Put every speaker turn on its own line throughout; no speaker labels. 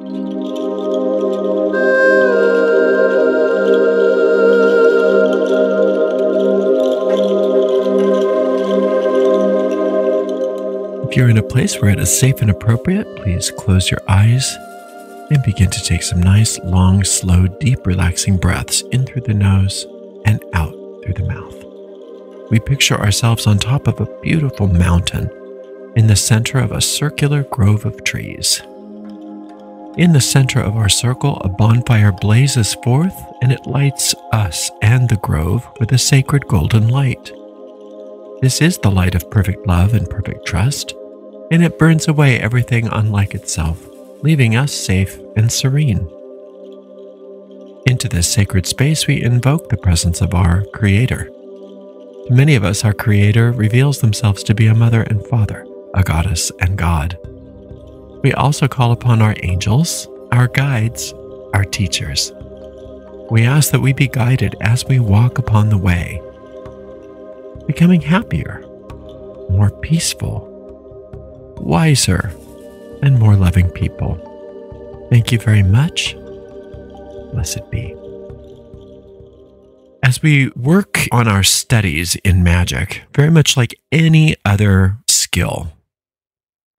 If you're in a place where it is safe and appropriate, please close your eyes and begin to take some nice, long, slow, deep, relaxing breaths in through the nose and out through the mouth. We picture ourselves on top of a beautiful mountain in the center of a circular grove of trees. In the center of our circle, a bonfire blazes forth and it lights us and the grove with a sacred golden light. This is the light of perfect love and perfect trust, and it burns away everything unlike itself, leaving us safe and serene. Into this sacred space, we invoke the presence of our Creator. To many of us, our Creator reveals themselves to be a mother and father, a goddess and God. We also call upon our angels, our guides, our teachers. We ask that we be guided as we walk upon the way, becoming happier, more peaceful, wiser, and more loving people. Thank you very much. Blessed be. As we work on our studies in magic, very much like any other skill,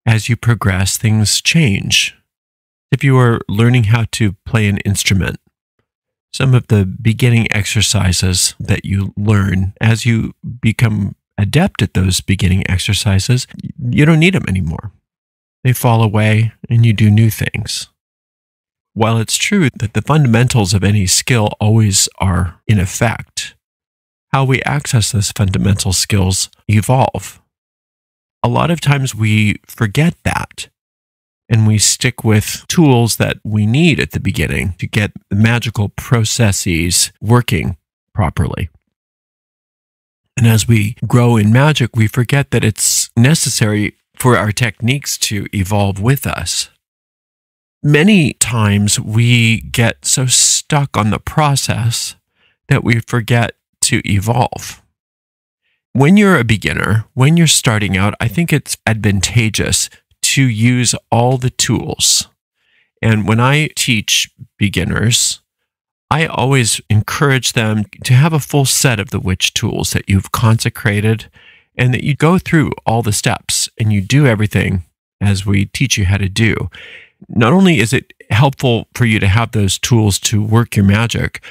as you progress, things change. If you are learning how to play an instrument, some of the beginning exercises that you learn, as you become adept at those beginning exercises, you don't need them anymore. They fall away and you do new things. While it's true that the fundamentals of any skill always are in effect, how we access those fundamental skills evolve. A lot of times we forget that, and we stick with tools that we need at the beginning to get the magical processes working properly. And as we grow in magic, we forget that it's necessary for our techniques to evolve with us. Many times we get so stuck on the process that we forget to evolve. When you're a beginner, when you're starting out, I think it's advantageous to use all the tools. And when I teach beginners, I always encourage them to have a full set of the witch tools that you've consecrated, and that you go through all the steps and you do everything as we teach you how to do. Not only is it helpful for you to have those tools to work your magic,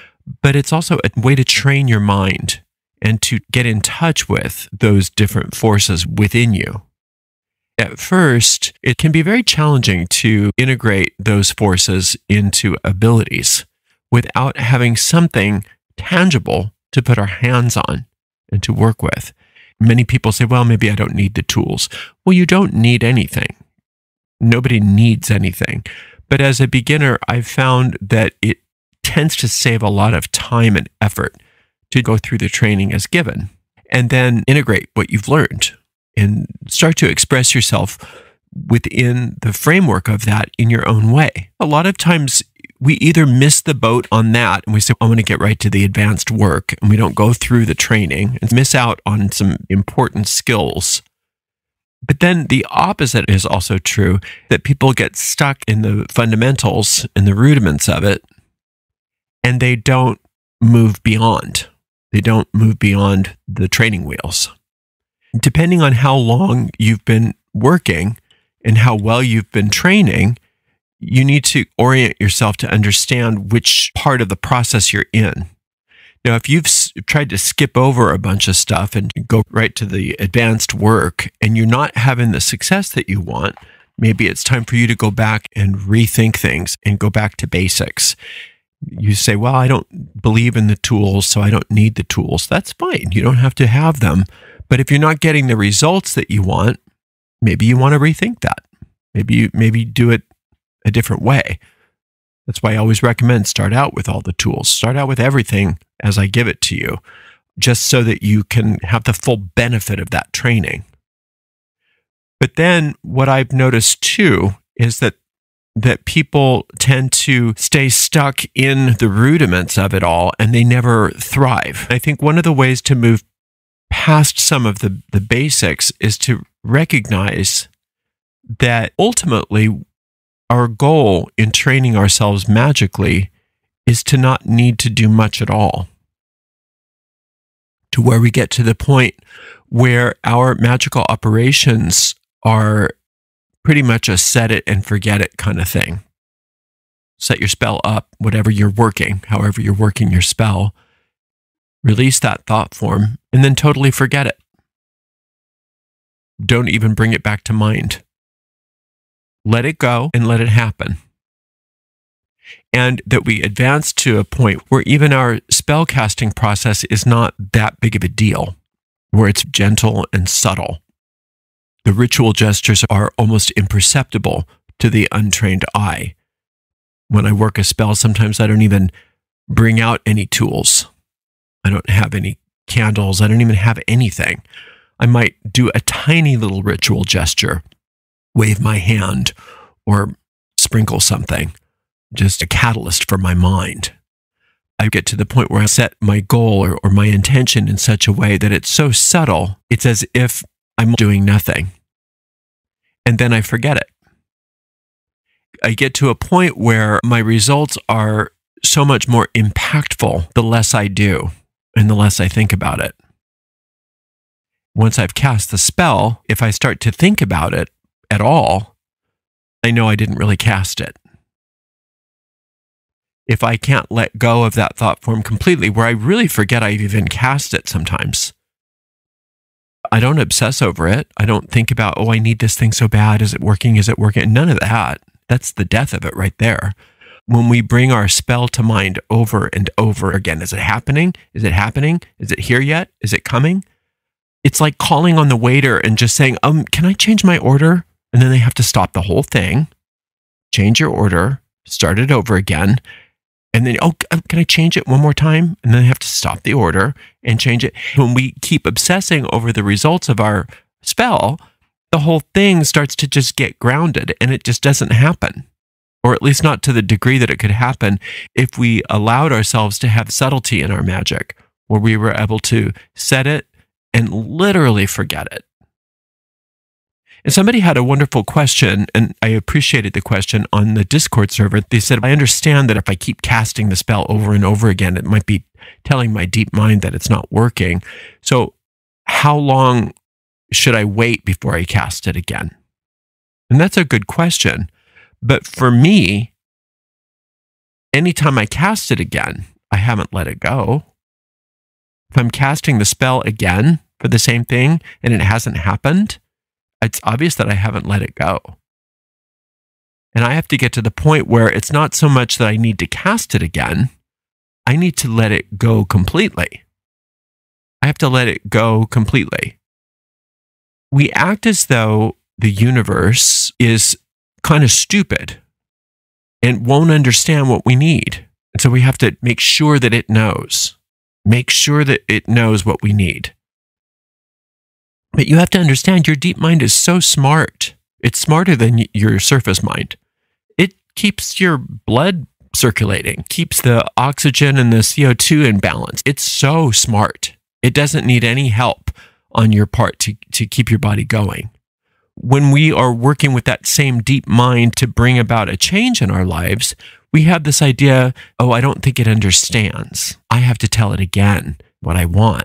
but it's also a way to train your mind and to get in touch with those different forces within you. At first, it can be very challenging to integrate those forces into abilities without having something tangible to put our hands on and to work with. Many people say, well, maybe I don't need the tools. Well, you don't need anything. Nobody needs anything. But as a beginner, I've found that it tends to save a lot of time and effort to go through the training as given, and then integrate what you've learned and start to express yourself within the framework of that in your own way. A lot of times we either miss the boat on that and we say, I'm going to get right to the advanced work, and we don't go through the training and miss out on some important skills. But then the opposite is also true, that people get stuck in the fundamentals and the rudiments of it, and they don't move beyond. They don't move beyond the training wheels. Depending on how long you've been working and how well you've been training, you need to orient yourself to understand which part of the process you're in. Now, if you've tried to skip over a bunch of stuff and go right to the advanced work and you're not having the success that you want, maybe it's time for you to go back and rethink things and go back to basics. You say, well, I don't believe in the tools, so I don't need the tools. That's fine. You don't have to have them. But if you're not getting the results that you want, maybe you want to rethink that. Maybe do it a different way. That's why I always recommend start out with all the tools. Start out with everything as I give it to you, just so that you can have the full benefit of that training. But then what I've noticed too is that people tend to stay stuck in the rudiments of it all and they never thrive. I think one of the ways to move past some of the basics is to recognize that ultimately Our goal in training ourselves magically is to not need to do much at all, to where we get to the point where our magical operations are pretty much a set it and forget it kind of thing. Set your spell up, whatever you're working, however you're working your spell, release that thought form, and then totally forget it. Don't even bring it back to mind. Let it go and let it happen. And that we advance to a point where even our spellcasting process is not that big of a deal, where it's gentle and subtle. The ritual gestures are almost imperceptible to the untrained eye. When I work a spell, sometimes I don't even bring out any tools. I don't have any candles. I don't even have anything. I might do a tiny little ritual gesture, wave my hand, or sprinkle something, just a catalyst for my mind. I get to the point where I set my goal or my intention in such a way that it's so subtle, it's as if I'm doing nothing. And then I forget it. I get to a point where my results are so much more impactful the less I do and the less I think about it. Once I've cast the spell, if I start to think about it at all, I know I didn't really cast it. If I can't let go of that thought form completely, where I really forget I've even cast it sometimes, I don't obsess over it. I don't think about, oh, I need this thing so bad. Is it working? Is it working? None of that. That's the death of it right there. When we bring our spell to mind over and over again, is it happening? Is it happening? Is it here yet? Is it coming? It's like calling on the waiter and just saying, can I change my order? And then they have to stop the whole thing, change your order, start it over again. And then, can I change it one more time? And then they have to stop the order and change it. When we keep obsessing over the results of our spell, the whole thing starts to just get grounded and it just doesn't happen. Or at least not to the degree that it could happen if we allowed ourselves to have subtlety in our magic, where we were able to set it and literally forget it. And somebody had a wonderful question, and I appreciated the question on the Discord server. They said, I understand that if I keep casting the spell over and over again, it might be telling my deep mind that it's not working. So how long should I wait before I cast it again? And that's a good question. But for me, anytime I cast it again, I haven't let it go. If I'm casting the spell again for the same thing and it hasn't happened, it's obvious that I haven't let it go. And I have to get to the point where it's not so much that I need to cast it again. I need to let it go completely. I have to let it go completely. We act as though the universe is kind of stupid and won't understand what we need. And so we have to make sure that it knows. Make sure that it knows what we need. But you have to understand your deep mind is so smart. It's smarter than your surface mind. It keeps your blood circulating, keeps the oxygen and the CO2 in balance. It's so smart. It doesn't need any help on your part to keep your body going. When we are working with that same deep mind to bring about a change in our lives, we have this idea, I don't think it understands. I have to tell it again what I want.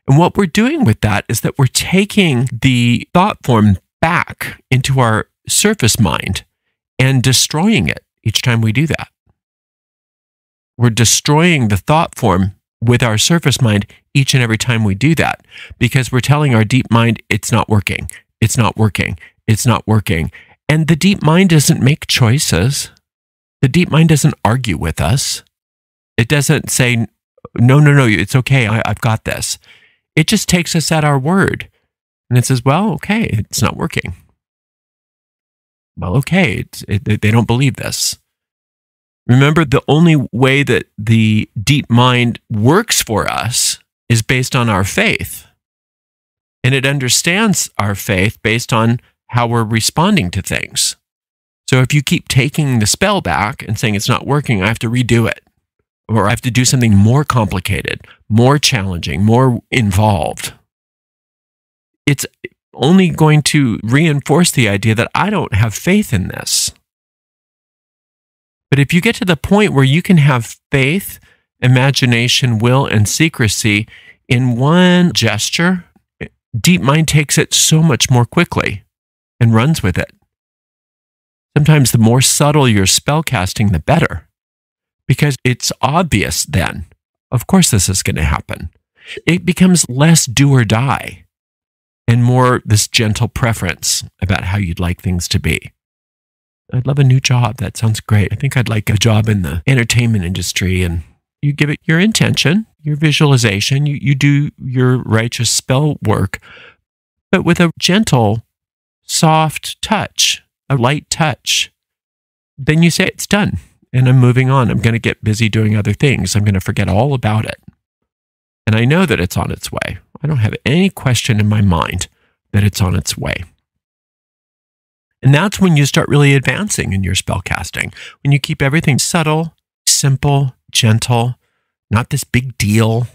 And what we're doing with that is that we're taking the thought form back into our surface mind and destroying it each time we do that. We're destroying the thought form with our surface mind each and every time we do that, because we're telling our deep mind, it's not working, it's not working, it's not working. And the deep mind doesn't make choices. The deep mind doesn't argue with us. It doesn't say, no, it's okay, I've got this. It just takes us at our word. And it says, well, okay, it's not working. Well, okay, they don't believe this. Remember, the only way that the deep mind works for us is based on our faith. And it understands our faith based on how we're responding to things. So if you keep taking the spell back and saying it's not working, I have to redo it. Or I have to do something more complicated, more challenging, more involved. It's only going to reinforce the idea that I don't have faith in this. But if you get to the point where you can have faith, imagination, will, and secrecy in one gesture, deep mind takes it so much more quickly and runs with it. Sometimes the more subtle your spellcasting, the better, because it's obvious then. Of course, this is going to happen. It becomes less do or die and more this gentle preference about how you'd like things to be. I'd love a new job. That sounds great. I think I'd like a job in the entertainment industry. And you give it your intention, your visualization, you do your righteous spell work, but with a gentle, soft touch, a light touch. Then you say, it's done. And I'm moving on. I'm going to get busy doing other things. I'm going to forget all about it. And I know that it's on its way. I don't have any question in my mind that it's on its way. And that's when you start really advancing in your spellcasting. When you keep everything subtle, simple, gentle, not this big deal.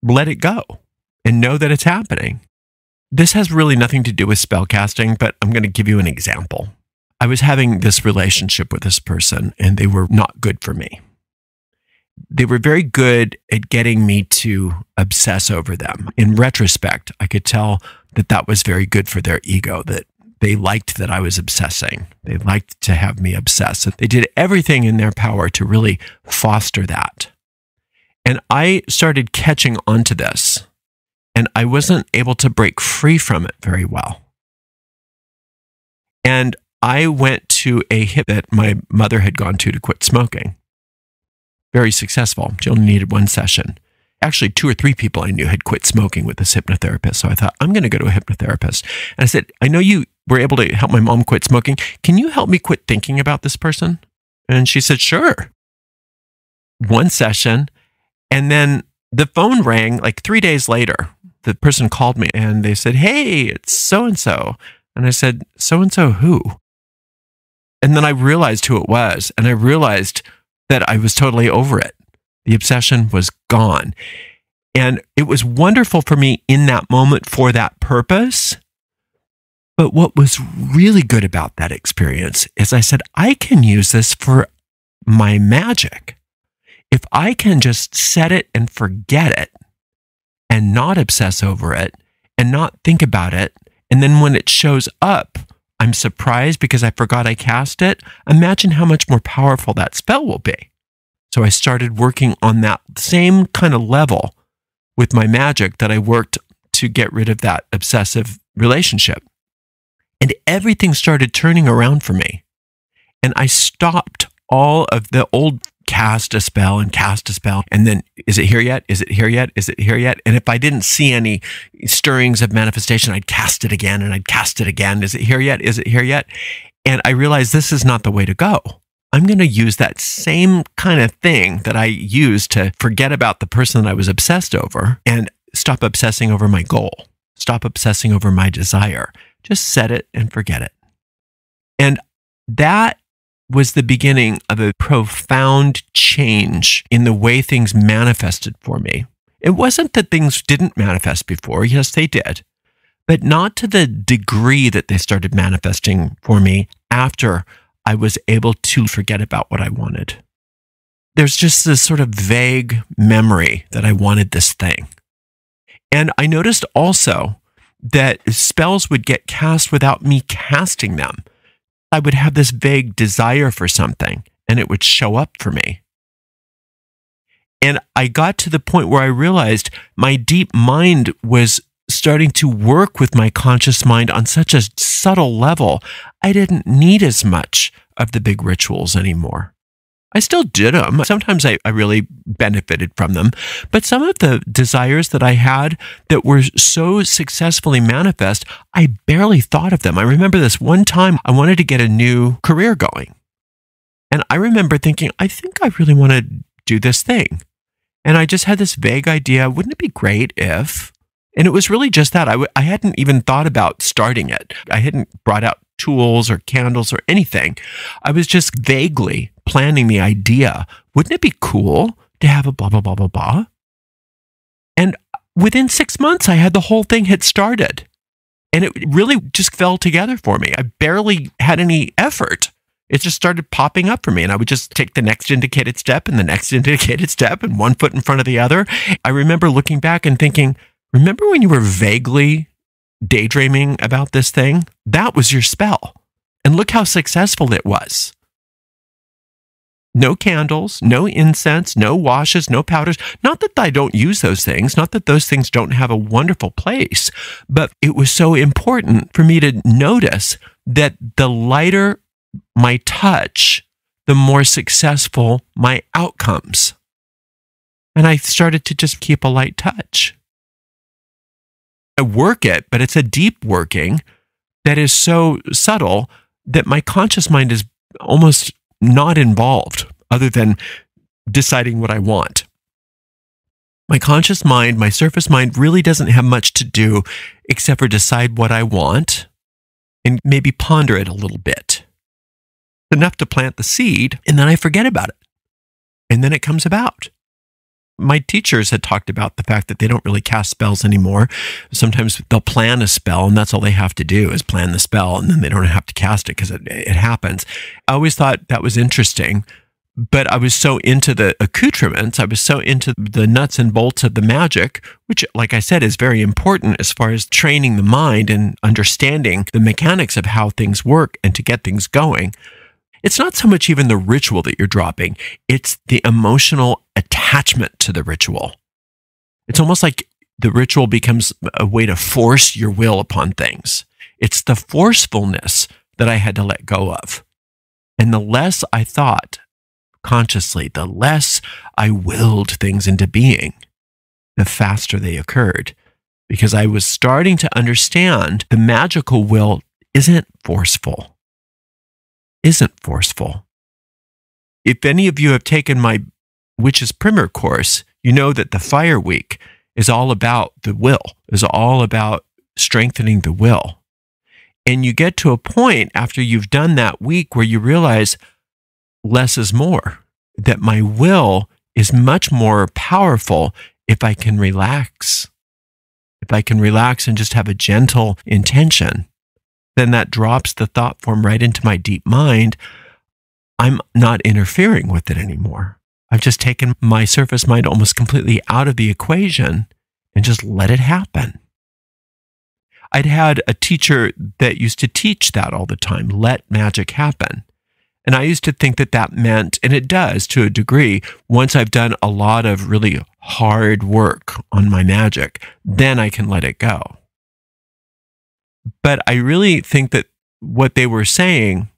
Let it go and know that it's happening. This has really nothing to do with spellcasting, but I'm going to give you an example. I was having this relationship with this person, and they were not good for me. They were very good at getting me to obsess over them. In retrospect, I could tell that that was very good for their ego, that they liked that I was obsessing. They liked to have me obsess. They did everything in their power to really foster that. And I started catching on to this, and I wasn't able to break free from it very well. And I went to a hip that my mother had gone to quit smoking. Very successful. She only needed one session. Actually, 2 or 3 people I knew had quit smoking with this hypnotherapist. So I thought, I'm going to go to a hypnotherapist. And I said, I know you were able to help my mom quit smoking. Can you help me quit thinking about this person? And she said, sure. One session. And then the phone rang like 3 days later. The person called me and they said, hey, it's so-and-so. And I said, so-and-so who? And then I realized who it was. And I realized that I was totally over it. The obsession was gone. And it was wonderful for me in that moment for that purpose. But what was really good about that experience is I said, I can use this for my magic. If I can just set it and forget it and not obsess over it and not think about it, and then when it shows up, I'm surprised because I forgot I cast it. Imagine how much more powerful that spell will be. So I started working on that same kind of level with my magic that I worked to get rid of that obsessive relationship. And everything started turning around for me. And I stopped all of the old cast a spell. And then, is it here yet? Is it here yet? Is it here yet? And if I didn't see any stirrings of manifestation, I'd cast it again and I'd cast it again. Is it here yet? Is it here yet? And I realized this is not the way to go. I'm going to use that same kind of thing that I used to forget about the person that I was obsessed over and stop obsessing over my goal. Stop obsessing over my desire. Just set it and forget it. And that was the beginning of a profound change in the way things manifested for me. It wasn't that things didn't manifest before. Yes, they did. But not to the degree that they started manifesting for me after I was able to forget about what I wanted. There's just this sort of vague memory that I wanted this thing. And I noticed also that spells would get cast without me casting them. I would have this vague desire for something and it would show up for me. And I got to the point where I realized my deep mind was starting to work with my conscious mind on such a subtle level. I didn't need as much of the big rituals anymore. I still did them. Sometimes I really benefited from them. But some of the desires that I had that were so successfully manifest, I barely thought of them. I remember this one time I wanted to get a new career going. And I remember thinking, I think I really want to do this thing. And I just had this vague idea, wouldn't it be great if... And it was really just that. I hadn't even thought about starting it. I hadn't brought out tools or candles or anything. I was just vaguely planning the idea. Wouldn't it be cool to have a blah, blah, blah, blah, blah? And within 6 months, I had the whole thing had started. And it really just fell together for me. I barely had any effort. It just started popping up for me, and I would just take the next indicated step and the next indicated step and one foot in front of the other. I remember looking back and thinking, remember when you were vaguely daydreaming about this thing? That was your spell. And look how successful it was. No candles, no incense, no washes, no powders. Not that I don't use those things, not that those things don't have a wonderful place, but it was so important for me to notice that the lighter my touch, the more successful my outcomes. And I started to just keep a light touch. I work it, but it's a deep working that is so subtle that my conscious mind is almost not involved other than deciding what I want. My conscious mind, my surface mind really doesn't have much to do except for decide what I want and maybe ponder it a little bit. Enough to plant the seed, and then I forget about it. And then it comes about. My teachers had talked about the fact that they don't really cast spells anymore. Sometimes they'll plan a spell, and that's all they have to do is plan the spell, and then they don't have to cast it because it happens. I always thought that was interesting, but I was so into the accoutrements, I was so into the nuts and bolts of the magic, which, like I said, is very important as far as training the mind and understanding the mechanics of how things work and to get things going. It's not so much even the ritual that you're dropping, it's the emotional attachment to the ritual. It's almost like the ritual becomes a way to force your will upon things. It's the forcefulness that I had to let go of. And the less I thought consciously, the less I willed things into being, the faster they occurred. Because I was starting to understand the magical will isn't forceful. If any of you have taken my Witch's Primer course, you know that the Fire Week is all about the will, is all about strengthening the will. And you get to a point after you've done that week where you realize less is more, that my will is much more powerful if I can relax. If I can relax and just have a gentle intention, then that drops the thought form right into my deep mind. I'm not interfering with it anymore. I've just taken my surface mind almost completely out of the equation and just let it happen. I'd had a teacher that used to teach that all the time, let magic happen. And I used to think that that meant, and it does to a degree, once I've done a lot of really hard work on my magic, then I can let it go. But I really think that what they were saying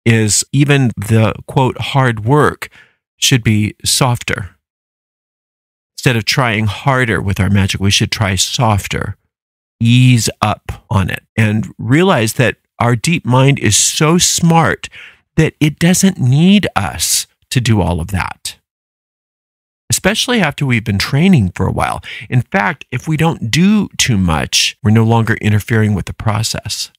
is even the, quote, hard work should be softer. Instead of trying harder with our magic, we should try softer, ease up on it, and realize that our deep mind is so smart that it doesn't need us to do all of that. Especially after we've been training for a while. In fact, if we don't do too much, we're no longer interfering with the process.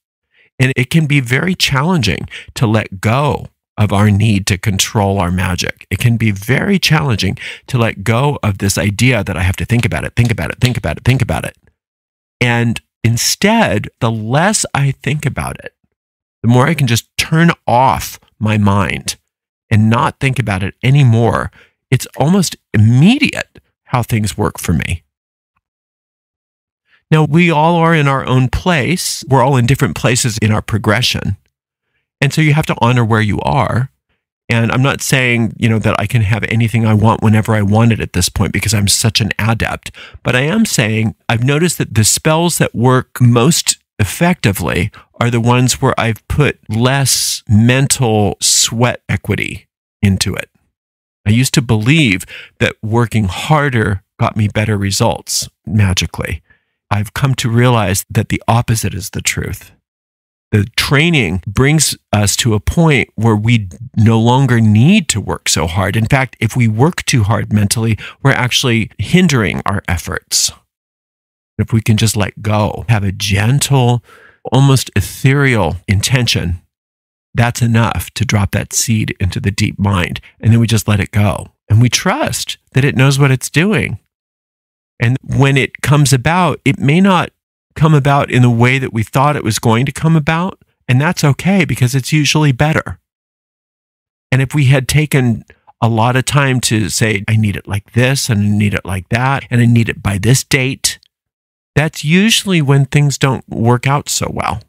And it can be very challenging to let go of our need to control our magic. It can be very challenging to let go of this idea that I have to think about it. And instead, the less I think about it, the more I can just turn off my mind and not think about it anymore. It's almost immediate how things work for me. Now, we all are in our own place. We're all in different places in our progression. And so you have to honor where you are. And I'm not saying, that I can have anything I want whenever I want it at this point because I'm such an adept. But I am saying I've noticed that the spells that work most effectively are the ones where I've put less mental sweat equity into it. I used to believe that working harder got me better results magically. I've come to realize that the opposite is the truth. The training brings us to a point where we no longer need to work so hard. In fact, if we work too hard mentally, we're actually hindering our efforts. If we can just let go, have a gentle, almost ethereal intention, that's enough to drop that seed into the deep mind. And then we just let it go. And we trust that it knows what it's doing. And when it comes about, it may not come about in the way that we thought it was going to come about. And that's okay because it's usually better. And if we had taken a lot of time to say, I need it like this, and I need it like that, and I need it by this date, that's usually when things don't work out so well.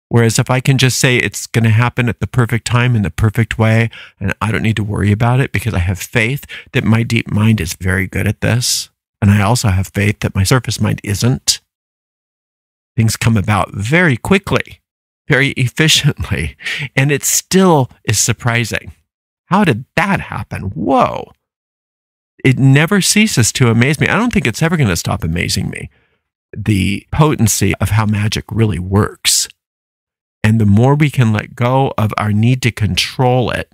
Whereas if I can just say it's going to happen at the perfect time in the perfect way, and I don't need to worry about it because I have faith that my deep mind is very good at this, and I also have faith that my surface mind isn't, things come about very quickly, very efficiently, and it still is surprising. How did that happen? Whoa. It never ceases to amaze me. I don't think it's ever going to stop amazing me. The potency of how magic really works. And the more we can let go of our need to control it,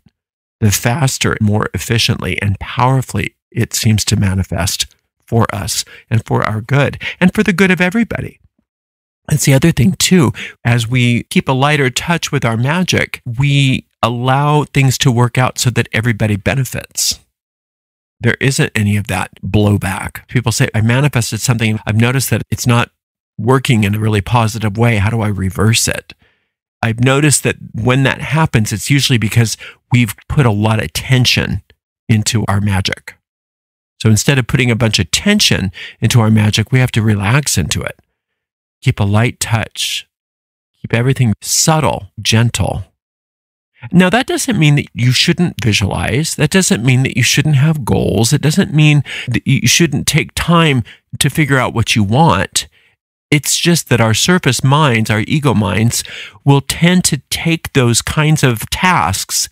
the faster, more efficiently, and powerfully it seems to manifest for us and for our good and for the good of everybody. That's the other thing too. As we keep a lighter touch with our magic, we allow things to work out so that everybody benefits. There isn't any of that blowback. People say, I manifested something. I've noticed that it's not working in a really positive way. How do I reverse it? I've noticed that when that happens, it's usually because we've put a lot of tension into our magic. So instead of putting a bunch of tension into our magic, we have to relax into it. Keep a light touch. Keep everything subtle, gentle. Now, that doesn't mean that you shouldn't visualize. That doesn't mean that you shouldn't have goals. It doesn't mean that you shouldn't take time to figure out what you want. It's just that our surface minds, our ego minds, will tend to take those kinds of tasks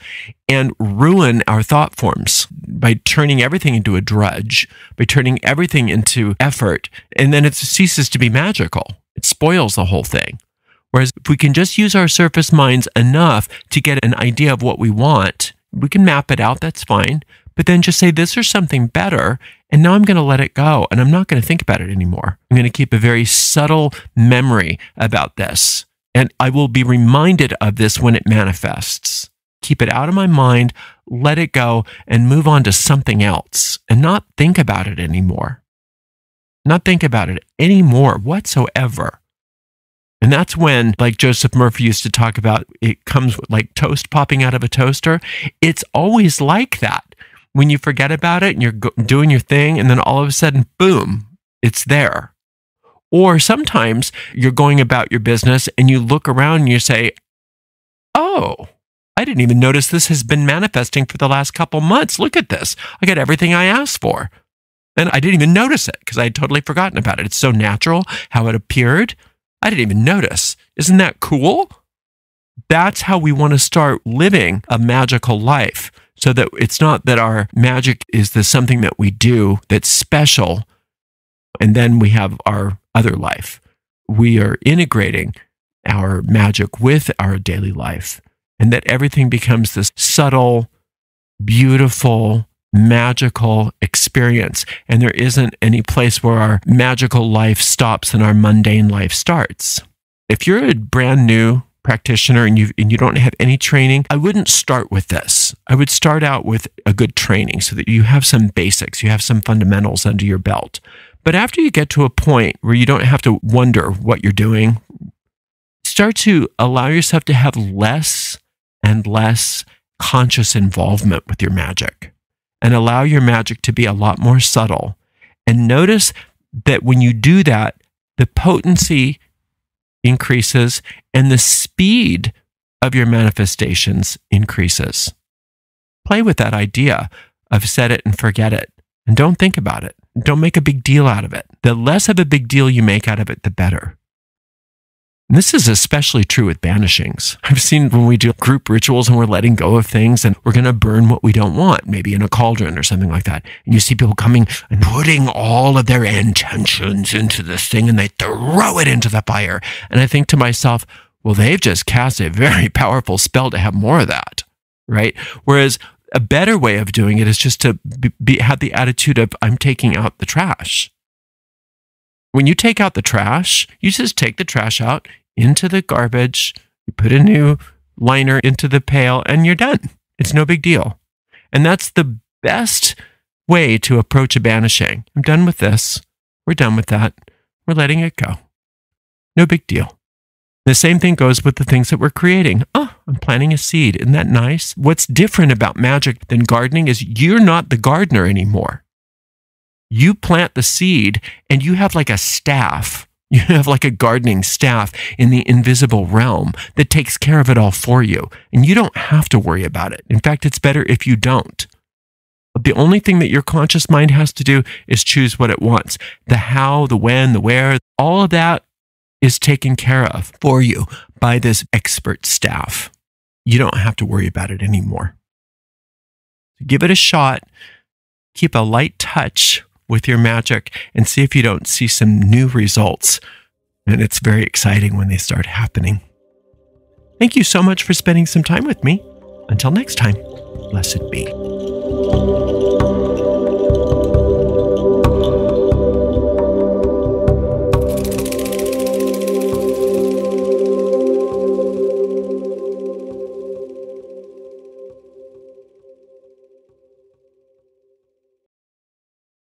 and ruin our thought forms by turning everything into a drudge, by turning everything into effort, and then it ceases to be magical. It spoils the whole thing. Whereas if we can just use our surface minds enough to get an idea of what we want, we can map it out, that's fine, but then just say, this is something better, and now I'm going to let it go, and I'm not going to think about it anymore. I'm going to keep a very subtle memory about this, and I will be reminded of this when it manifests. Keep it out of my mind, let it go, and move on to something else, and not think about it anymore. Not think about it anymore whatsoever. And that's when, like Joseph Murphy used to talk about, it comes like toast popping out of a toaster. It's always like that. When you forget about it and you're doing your thing, and then all of a sudden, boom, it's there. Or sometimes you're going about your business and you look around and you say, oh, I didn't even notice this has been manifesting for the last couple months. Look at this. I got everything I asked for. And I didn't even notice it because I had totally forgotten about it. It's so natural how it appeared. I didn't even notice. Isn't that cool? That's how we want to start living a magical life, so that it's not that our magic is something that we do that's special, and then we have our other life. We are integrating our magic with our daily life, and that everything becomes this subtle, beautiful, magical experience. And there isn't any place where our magical life stops and our mundane life starts. If you're a brand new practitioner and you don't have any training, I wouldn't start with this. I would start out with a good training so that you have some basics, you have some fundamentals under your belt. But after you get to a point where you don't have to wonder what you're doing, start to allow yourself to have less and less conscious involvement with your magic, and allow your magic to be a lot more subtle. And notice that when you do that, the potency increases and the speed of your manifestations increases. Play with that idea of set it and forget it, and don't think about it. Don't make a big deal out of it. The less of a big deal you make out of it, the better. And this is especially true with banishings. I've seen when we do group rituals and we're letting go of things and we're going to burn what we don't want, maybe in a cauldron or something like that. And you see people coming and putting all of their intentions into this thing and they throw it into the fire. And I think to myself, well, they've just cast a very powerful spell to have more of that, right? Whereas a better way of doing it is just to have the attitude of, I'm taking out the trash. When you take out the trash, you just take the trash out into the garbage, you put a new liner into the pail, and you're done. It's no big deal. And that's the best way to approach a banishing. I'm done with this. We're done with that. We're letting it go. No big deal. The same thing goes with the things that we're creating. Oh, I'm planting a seed. Isn't that nice? What's different about magic than gardening is you're not the gardener anymore. You plant the seed and you have like a staff. You have like a gardening staff in the invisible realm that takes care of it all for you. And you don't have to worry about it. In fact, it's better if you don't. But the only thing that your conscious mind has to do is choose what it wants. The how, the when, the where, all of that is taken care of for you by this expert staff. You don't have to worry about it anymore. Give it a shot. Keep a light touch with your magic and see if you don't see some new results. And it's very exciting when they start happening. Thank you so much for spending some time with me. Until next time, blessed be.